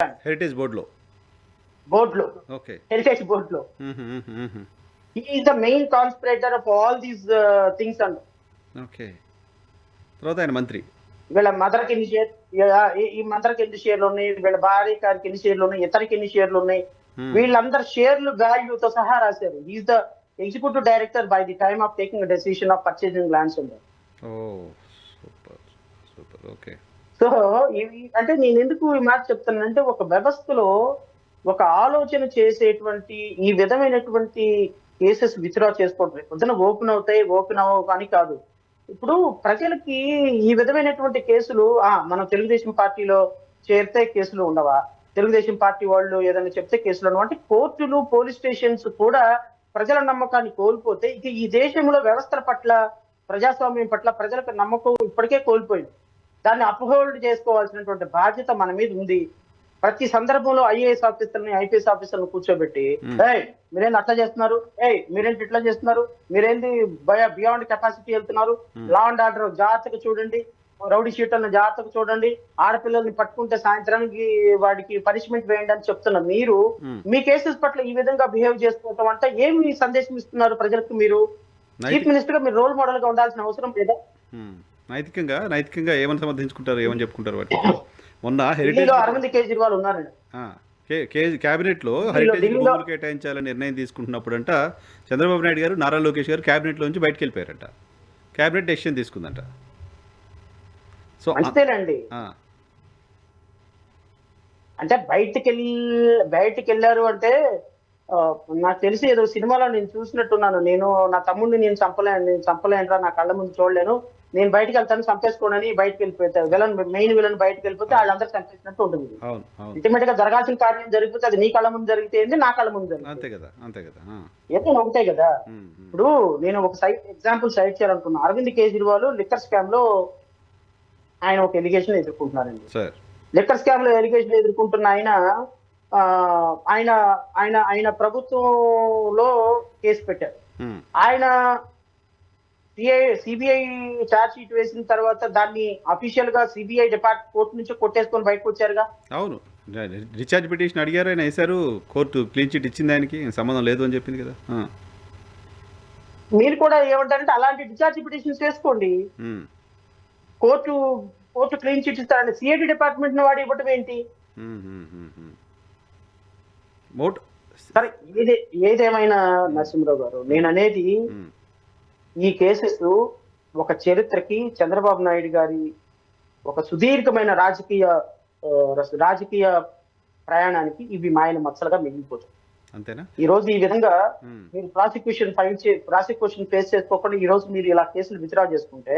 Heritage బోర్డులో. బోర్డులో, okay. Heritage బోర్డులో. He is the main conspirator of all these things and okay. తర్వాత ఆయన మంత్రి. వీళ్ళ మదర్కి ఎన్ని షేర్, ఈ మదర్కి ఎన్ని షేర్లు ఉన్నాయి, వీళ్ళ భార్య గారికి ఎన్ని షేర్లు ఉన్నాయి, ఇతనికి ఎన్ని షేర్లు ఉన్నాయి, వీళ్ళందరు షేర్లు వాల్యూతో సహా రాశారు. Is the executive director by the time of taking decision of purchasing lands and. Oh super super. Okay. So ఇవి అంటే నేను ఎందుకు ఈ మాట చెప్తానంటే, ఒక వ్యవస్థలో ఒక ఆలోచన చేసేటువంటి ఈ విధమైనటువంటి కేసెస్ విత్డ్రా చేసుకోవడం పొద్దున ఓపెన్ అవుతాయి, ఓపెన్ అవ్వవు కానీ కాదు. ఇప్పుడు ప్రజలకి ఈ విధమైనటువంటి కేసులు మనం తెలుగుదేశం పార్టీలో చేరితే కేసులు ఉండవా, తెలుగుదేశం పార్టీ వాళ్ళు ఏదైనా చెప్తే కేసులు ఉండవా అంటే, కోర్టులు పోలీస్ స్టేషన్స్ కూడా ప్రజల నమ్మకాన్ని కోల్పోతే ఇక ఈ దేశంలో వ్యవస్థల పట్ల, ప్రజాస్వామ్యం పట్ల ప్రజలకు నమ్మకం ఇప్పటికే కోల్పోయింది. దాన్ని అప్హోల్డ్ చేసుకోవాల్సినటువంటి బాధ్యత మన మీద ఉంది. ప్రతి సందర్భంలో ఐఏఎస్ ఆఫీసర్ని, ఐపీఎస్ ఆఫీసర్ని కూర్చోబెట్టి, మీరేంటి అట్లా చేస్తున్నారు, మీరేంటి ఇట్లా చేస్తున్నారు, మీరేంటి బియాండ్ కెపాసిటీ వెళ్తున్నారు, లా అండ్ ఆర్డర్ జాగ్రత్తగా చూడండి, రౌడీ షీటర్ని జాగ్రత్తగా చూడండి, ఆడపిల్లల్ని పట్టుకుంటే సాయంత్రానికి వాడికి పనిష్మెంట్ వేయండి అని చెప్తున్నారు. మీరు మీ కేసెస్ పట్ల ఈ విధంగా బిహేవ్ చేసుకోవటం అంటే ఏమి సందేశం ఇస్తున్నారు ప్రజలకు? మీరు చీఫ్ మినిస్టర్ గా మీరు రోల్ మోడల్ గా ఉండాల్సిన అవసరం లేదా? నైతికంగా ఏమని సమర్థించుకుంటారు, ఏమని చెప్పుకుంటారు వాటి? మొన్న హెరిటేజ్ అరవింద్ కేజ్రీవాల్ ఉన్నారండి క్యాబినెట్ లో హెరిటేజ్ భూములు కేటాయించాలని నిర్ణయం తీసుకుంటున్నప్పుడు అంట చంద్రబాబు నాయుడు గారు, నారా లోకేష్ గారు క్యాబినెట్ లోంచి బయటకు వెళ్ళిపోయారంట. క్యాబినెట్ డెసిషన్ తీసుకుందంట. సో అంతేనండి. అంటే బయటికి వెళ్ళారు అంటే, నాకు తెలిసి ఏదో సినిమాలో నేను చూసినట్టున్నాను. నా తమ్ముడిని నేను చంపలేనురా, నా కళ్ళ ముందు చూడలేను, నేను బయటకు వెళ్తాను చంపేసుకోనని బయటకు వెళ్ళిపోతారు. మెయిన్ విలన్ బయటకు వెళ్ళిపోతే వాళ్ళందరూ చంపేసినట్టు ఉంటుంది. అల్టిమేట్ గా జరగాల్సిన కార్యం జరిగిపోతే అది నీ కళ్ళ ముందు జరిగితే ఏంది, నా కళ్ళ ముందు జరిగితే ఏదో ఒకటే కదా. ఇప్పుడు నేను ఒక ఎగ్జాంపుల్ సైట్ చేయాలనుకున్నాను. అరవింద్ కేజ్రీవాల్ లిక్కర్ స్కామ్ లో ఆయన ఒక ఎలిగేషన్ ఎదుర్కొంటున్నారండి. లిక్కర్ స్కామ్ లో ఎలిగేషన్ ఎదుర్కొంటున్న ఆయన ప్రభుత్వంలో కేసు పెట్టారు. ఆయన సిబిఐ ఛార్జ్ షీట్ వేసిన తర్వాత దాన్ని అఫీషియల్ గా సిబిఐ కోర్టు నుంచి కొట్టేసుకొని బయటకు వచ్చారుగా. అవును, డిశ్చార్జ్ పిటిషన్ అడిగారు, ఆయన వేశారు, కోర్టు క్లీన్ చిట్ ఇచ్చింది, ఆయనకి సంబంధం లేదు అని చెప్పింది కదా. మీరు కూడా ఏమంటారంటే అలాంటి డిశ్చార్జ్ పిటిషన్స్ వేసుకోండి, కోర్టు క్లీన్ చిట్ ఇస్తారండి. సిఐడి డిపార్ట్మెంట్ వాడు ఇవ్వటం ఏంటి? సరే, ఏదేమైనా నరసింహరావు గారు, నేను అనేది ఈ కేసెస్ ఒక చరిత్రకి, చంద్రబాబు నాయుడు గారి ఒక సుదీర్ఘమైన రాజకీయ ప్రయాణానికి ఇవి మాయన మచ్చలుగా మిగిలిపోతాయి. అంతేనా? ఈ రోజు ఈ విధంగా మీరు ప్రాసిక్యూషన్ ఫేస్ చేసుకోకుండా ఈ రోజు మీరు ఇలా కేసులు విత్డ్రా చేసుకుంటే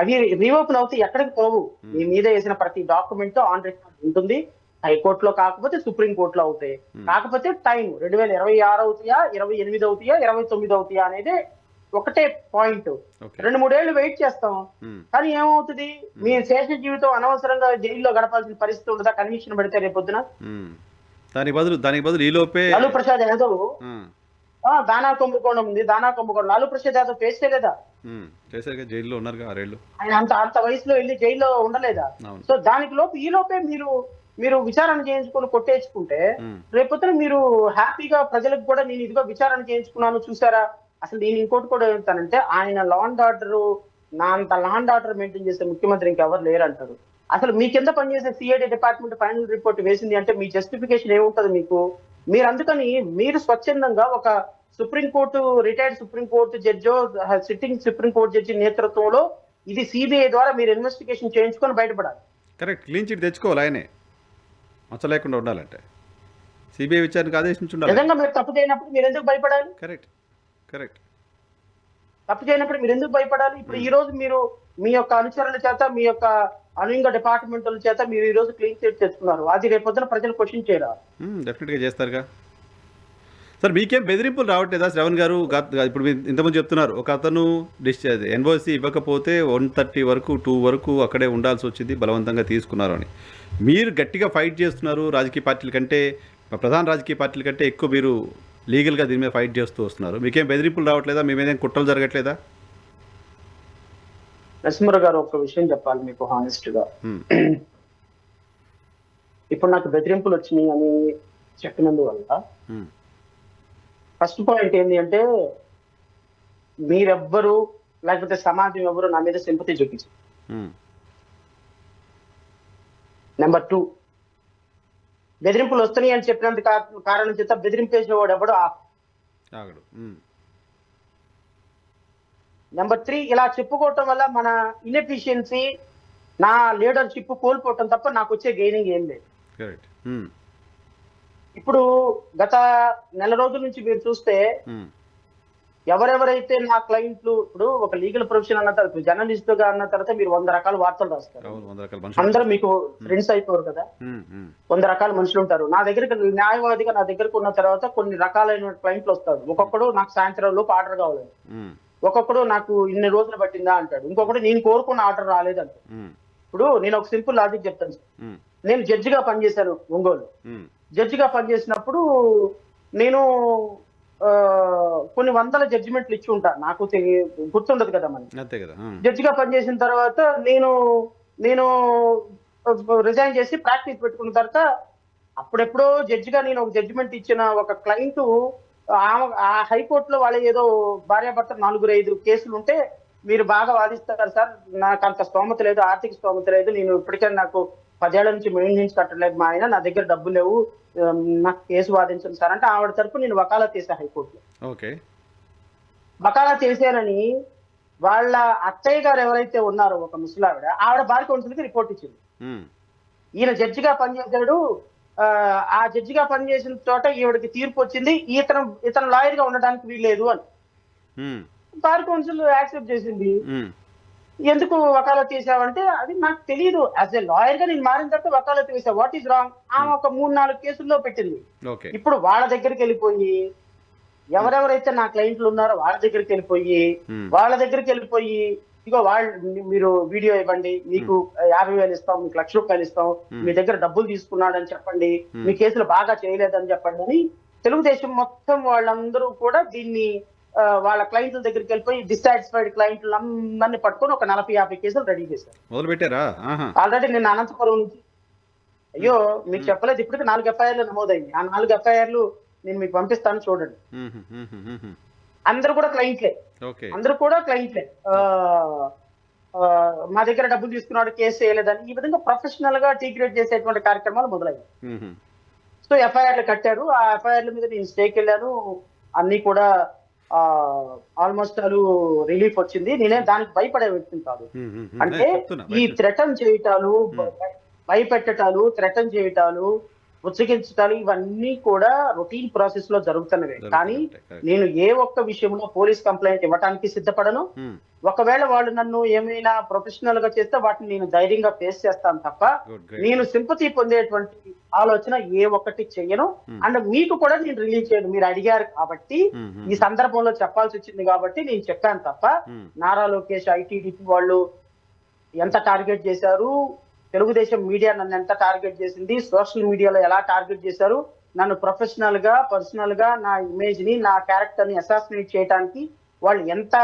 అవి రీఓపెన్ అవుతాయి, ఎక్కడికి పోవు. మీ మీద వేసిన ప్రతి డాక్యుమెంట్ ఆన్ రికార్డ్ ఉంటుంది. హైకోర్టులో కాకపోతే సుప్రీం కోర్టులో అవుతాయి. కాకపోతే టైం 2026 అవుతాయా, 28 అవుతాయా, 29 అవుతాయా అనేది ఒకటే పాయింట్. 2-3 ఏళ్ళు వెయిట్ చేస్తాం, కానీ ఏమవుతుంది, మీ శేష జీవితం అనవసరంగా జైల్లో గడపాల్సిన పరిస్థితి ఉండదా కన్విక్షన్ పెడితే రేపొద్దున? దానికి బదులు ఈ లోపే లాలూ ప్రసాద్ యాదవ్ దానా కుంభకోణం ఉంది, లాలూ ప్రసాద్ యాదవ్ ఫేస్ చేయలేదా? చేశారుగా, జైల్లో ఉన్నారు 6 ఏళ్ళు. ఆయన అంత వయసులో వెళ్ళి జైల్లో ఉండలేదా? సో ఈ లోపే మీరు విచారణ చేయించుకొని కొట్టేసుకుంటే రేపొద్దున మీరు హ్యాపీగా ప్రజలకు కూడా నేను ఇదిగో విచారణ చేయించుకున్నాను చూసారా. అసలు నేను ఇంకోటి కూడా చెప్తానంటే, ఆయన లా అండ్ ఆర్డర్, నా అంత లా అండ్ ఆర్డర్ మెయింటైన్ చేసే ముఖ్యమంత్రి ఇంకెవరు లేరు అంటారు. అసలు మీ కింద పనిచేసే సిఐడి డిపార్ట్మెంట్ ఫైనల్ రిపోర్ట్ వేసింది అంటే మీ జస్టిఫికేషన్ ఏముంటది మీకు? మీరు అందుకని మీరు స్వచ్ఛందంగా ఒక రిటైర్డ్ సుప్రీంకోర్టు జడ్జో, సిట్టింగ్ సుప్రీంకోర్టు జడ్జి నేతృత్వంలో ఇది సిబిఐ ద్వారా మీరు ఇన్వెస్టిగేషన్ చేయించుకొని బయటపడాలి. కరెక్ట్, క్లీన్ చిట్ తెచ్చుకోవాలి, ఆయనే మచ్చ లేకుండా ఉండాలంటే సిబిఐ విచారణకు ఆదేశించుండాలి. నిజంగా మీరు తప్పు చేయనప్పుడు మీరు ఎందుకు భయపడాలి? కరెక్ట్. తప్పు చేయనప్పుడు మీరు ఎందుకు భయపడాలి? ఇప్పుడు ఈ రోజు మీరు మీ యొక్క అనుచరుల చేత, మీ యొక్క అనుంగ డిపార్ట్మెంట్ల చేత మీరు ఈ రోజు క్లీన్ చిట్ తెచ్చుకున్నారు. అది రేపొద్దున ప్రజలు క్వశ్చన్ చేయరా? డెఫినెట్గా చేస్తారుగా సార్. మీకేం బెదిరింపులు రావట్లేదా శ్రవణ్ గారు? ఇప్పుడు ఇంతమంది చెప్తున్నారు, ఒక అతను డిశ్చార్జ్ ఎన్ఓసి ఇవ్వకపోతే 1:30 వరకు 2 వరకు అక్కడే ఉండాల్సి వచ్చింది, బలవంతంగా తీసుకున్నారు అని. మీరు గట్టిగా ఫైట్ చేస్తున్నారు, ప్రధాన రాజకీయ పార్టీల కంటే ఎక్కువ మీరు లీగల్గా దీని మీద ఫైట్ చేస్తూ వస్తున్నారు. మీకేం బెదిరింపులు రావట్లేదా? మీ మీద కుట్రలు జరగట్లేదా? నరసింహరావు గారు, ఒక విషయం చెప్పాలి మీకు హానెస్ట్ గా. ఇప్పుడు నాకు బెదిరింపులు వచ్చినాయి అని చెప్పినందువల్ల ఉమ్, ఫస్ట్ పాయింట్ ఏంటి అంటే మీరెవ్వరు లేకపోతే సమాజం ఎవరు నా మీద సింపతి చూపించారు. ఉమ్, నెంబర్ 2, బెదిరింపులు వస్తున్నాయి అని చెప్పినందుకు కారణం చేత బెదిరింపు వేసిన వాడు ఎవడు ఆగడు. నెంబర్ 3, ఇలా చెప్పుకోవటం వల్ల మన ఇన్ఎఫిషియన్సీ, నా లీడర్షిప్ కోల్పోవటం తప్ప నాకు వచ్చే గెయినింగ్ ఏం లేదు. కరెక్ట్. ఇప్పుడు గత నెల రోజుల నుంచి మీరు చూస్తే ఎవరెవరైతే నా క్లయింట్లు, ఇప్పుడు ఒక లీగల్ ప్రొఫెషన్ అన్న తర్వాత జర్నలిస్ట్ గా అన్న తర్వాత మీరు 100 రకాల వార్తలు రాస్తారు. అవును, 100 రకాల మనుషులు. అందరూ మీకు ఫ్రెండ్స్ అయిపోరు కదా. 100 రకాల మనుషులు ఉంటారు. నా దగ్గరికి న్యాయవాదిగా నా దగ్గరకు ఉన్న తర్వాత కొన్ని రకాలైన క్లయింట్లు వస్తారు. ఒక్కొక్కడు నాకు సాయంత్రం లోపు ఆర్డర్ కావాలని, ఒక్కొక్కడు నాకు ఇన్ని రోజులు పట్టిందా అంటాడు, ఇంకొకటి నేను కోరుకున్న ఆర్డర్ రాలేదంటాడు. ఇప్పుడు నేను ఒక సింపుల్ లాజిక్ చెప్తాను సార్. నేను జడ్జిగా పనిచేశాను ఒంగోలు. జడ్జిగా పనిచేసినప్పుడు నేను కొన్ని వందల జడ్జిమెంట్లు ఇచ్చి ఉంటాను. నాకు గుర్తుండదు కదా మనకి. అంతే కదా. జడ్జిగా పనిచేసిన తర్వాత నేను రిజైన్ చేసి ప్రాక్టీస్ పెట్టుకున్న తర్వాత అప్పుడెప్పుడో జడ్జిగా నేను ఒక జడ్జిమెంట్ ఇచ్చిన ఒక క్లయింట్ ఆ హైకోర్టులో వాళ్ళ ఏదో భార్యాభర్త 4-5 కేసులు ఉంటే, మీరు బాగా వాదిస్తారు సార్, నాకు అంత స్తోమత లేదు, ఆర్థిక స్తోమత లేదు, నేను ఇప్పటికే నాకు 10 ఏళ్ల నుంచి మెయింటెనెన్స్ కట్టలేదు మా ఆయన, నా దగ్గర డబ్బు లేవు, నాకు కేసు వాదించండి సార్ అంటే ఆవిడ తరపు నేను వకాలత్ చేశా హైకోర్టులో. ఓకే. వకాలత్ చేశానని వాళ్ళ అత్తయ్య గారు ఎవరైతే ఉన్నారో ఒక ముసలావిడ, ఆవిడ బార్ కౌన్సిల్కి రిపోర్ట్ ఇచ్చింది. ఈయన జడ్జిగా పనిచేశాడు, ఆ జడ్జిగా పనిచేసిన చోట ఈవిడకి తీర్పు వచ్చింది, ఇతను లాయర్ గా ఉండడానికి వీల్లేదు అని బార్ కౌన్సిల్ యాక్సెప్ట్ చేసింది. ఎందుకు వకాలత్ చేసావంటే, అది నాకు తెలియదు, యాజ్ ఎ లాయర్ గా నేను మారిన తర్వాత వకాలత్ వేసా, వాట్ ఈస్ రాంగ్. ఆమె ఒక 3-4 కేసుల్లో పెట్టింది. ఇప్పుడు వాళ్ళ దగ్గరికి వెళ్ళిపోయి, ఎవరెవరైతే నా క్లయింట్లు ఉన్నారో వాళ్ళ దగ్గరికి వెళ్ళిపోయి ఇగో మీరు వీడియో ఇవ్వండి, మీకు 50,000 ఇస్తాం, మీకు ₹1,00,000 ఇస్తాం, మీ దగ్గర డబ్బులు తీసుకున్నాడని చెప్పండి, మీ కేసులు బాగా చేయలేదని చెప్పండి అని తెలుగుదేశం మొత్తం వాళ్ళందరూ కూడా దీన్ని వాళ్ళ క్లయింట్ల దగ్గరికి వెళ్ళిపోయి డిస్సాటిస్ఫైడ్ క్లయింట్లు అందరినీ పట్టుకొని ఒక 40-50 కేసులు రెడీ చేశారు. మొదలుపెట్టారా? ఆల్రెడీ నేను అనంతపురం నుంచి, అయ్యో మీకు చెప్పలేదు, ఇప్పటికి 4 ఎఫ్ఐఆర్లు నమోదైంది. ఆ 4 ఎఫ్ఐఆర్లు నేను మీకు పంపిస్తాను చూడండి. అందరూ కూడా క్లయింట్లే. మా దగ్గర డబ్బులు తీసుకున్నాడు, కేసు చేయలేదని, ఈ విధంగా ప్రొఫెషనల్ గా టీగ్రేడ్ చేసేటువంటి కార్యక్రమాలు మొదలయ్యాయి. సో ఎఫ్ఐఆర్లు కట్టారు. ఆ ఎఫ్ఐఆర్ల మీద నేను స్టేకి వెళ్ళాను, అన్ని కూడా ఆల్మోస్ట్ రిలీఫ్ వచ్చింది. నేనే దానికి భయపడే వ్యక్తిని కాదు. అంటే ఈ థ్రెటన్ చేయటాలు, భయపెట్టటాలు, థ్రెటన్ చేయటాలు, ఉచ్చగించటాలు, ఇవన్నీ కూడా రొటీన్ ప్రాసెస్ లో జరుగుతున్నవే. కానీ నేను ఏ ఒక్క విషయంలో పోలీస్ కంప్లైంట్ ఇవ్వడానికి సిద్ధపడను. ఒకవేళ వాళ్ళు నన్ను ఏమైనా ప్రొఫెషనల్ గా చేస్తే వాటిని నేను ధైర్యంగా ఫేస్ చేస్తాను తప్ప నేను సింపతి పొందేటువంటి ఆలోచన ఏ ఒక్కటి చెయ్యను. అండ్ మీకు కూడా నేను రిలీజ్ చేయను. మీరు అడిగారు కాబట్టి, ఈ సందర్భంలో చెప్పాల్సి వచ్చింది కాబట్టి నేను చెప్పాను తప్ప, నారా లోకేష్, ఐటీడీపీ వాళ్ళు ఎంత టార్గెట్ చేశారు, తెలుగుదేశం మీడియా నన్ను ఎంత టార్గెట్ చేసింది, సోషల్ మీడియాలో ఎలా టార్గెట్ చేశారు, నన్ను ప్రొఫెషనల్ గా, పర్సనల్ గా, నా ఇమేజ్ ని, నా క్యారెక్టర్ ని అసాసినేట్ చేయడానికి వాళ్ళు ఎంత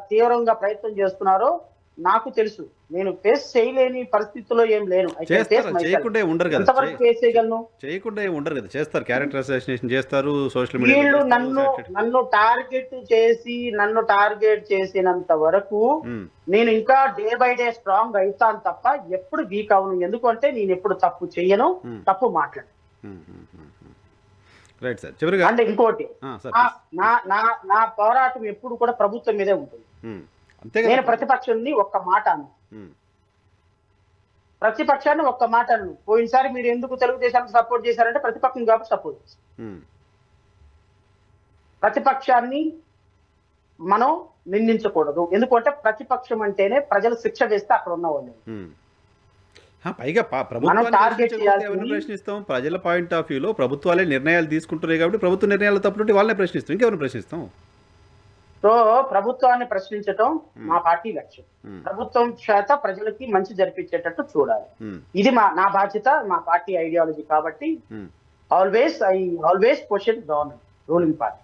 తీవ్రంగా ప్రయత్నం చేస్తున్నారో నాకు తెలుసు. నేను ఫేస్ చేయలేని పరిస్థితుల్లో ఏం లేను. చేయకుండా ఉండరు కదా, క్యారెక్టర్ అసాసినేషన్ చేస్తారు, సోషల్ మీడియా వీళ్ళు నన్ను టార్గెట్ చేసినంత వరకు నేను ఇంకా డే బై డే స్ట్రాంగ్ అవుతాను తప్ప ఎప్పుడు వీక్ అవును. ఎందుకంటే నేను ఎప్పుడు తప్పు చెయ్యను, తప్పు మాట్లాడను. అంటే ఇంకోటి, నా పోరాటం ఎప్పుడు కూడా ప్రభుత్వం మీదే ఉంటుంది. నేను ప్రతిపక్షాన్ని ఒక్క మాట అను. పోయినసారి మీరు ఎందుకు తెలుగుదేశానికి సపోర్ట్ చేశారంటే ప్రతిపక్షం కాబట్టి సపోర్ట్ చేశారు. ప్రతిపక్షాన్ని మనం నిందించకూడదు. ఎందుకంటే ప్రతిపక్షం అంటేనే ప్రజలు శిక్ష వేస్తే అక్కడ ఉన్న వాళ్ళు. పైగా ప్రశ్నిస్తాం. ప్రజల పాయింట్ ఆఫ్ వ్యూలో ప్రభుత్వాలే నిర్ణయాలు తీసుకుంటున్నాయి కాబట్టి ప్రభుత్వ నిర్ణయాలు తప్పుంటే వాళ్ళనే ప్రశ్నిస్తాం, ఇంకెవరిని ప్రశ్నిస్తాం? సో ప్రభుత్వాన్ని ప్రశ్నించటం మా పార్టీ లక్ష్యం. ప్రభుత్వం చేత ప్రజలకి మంచి జరిపించేటట్టు చూడాలి. ఇది నా బాధ్యత, మా పార్టీ ఐడియాలజీ. కాబట్టి always question government, ruling party.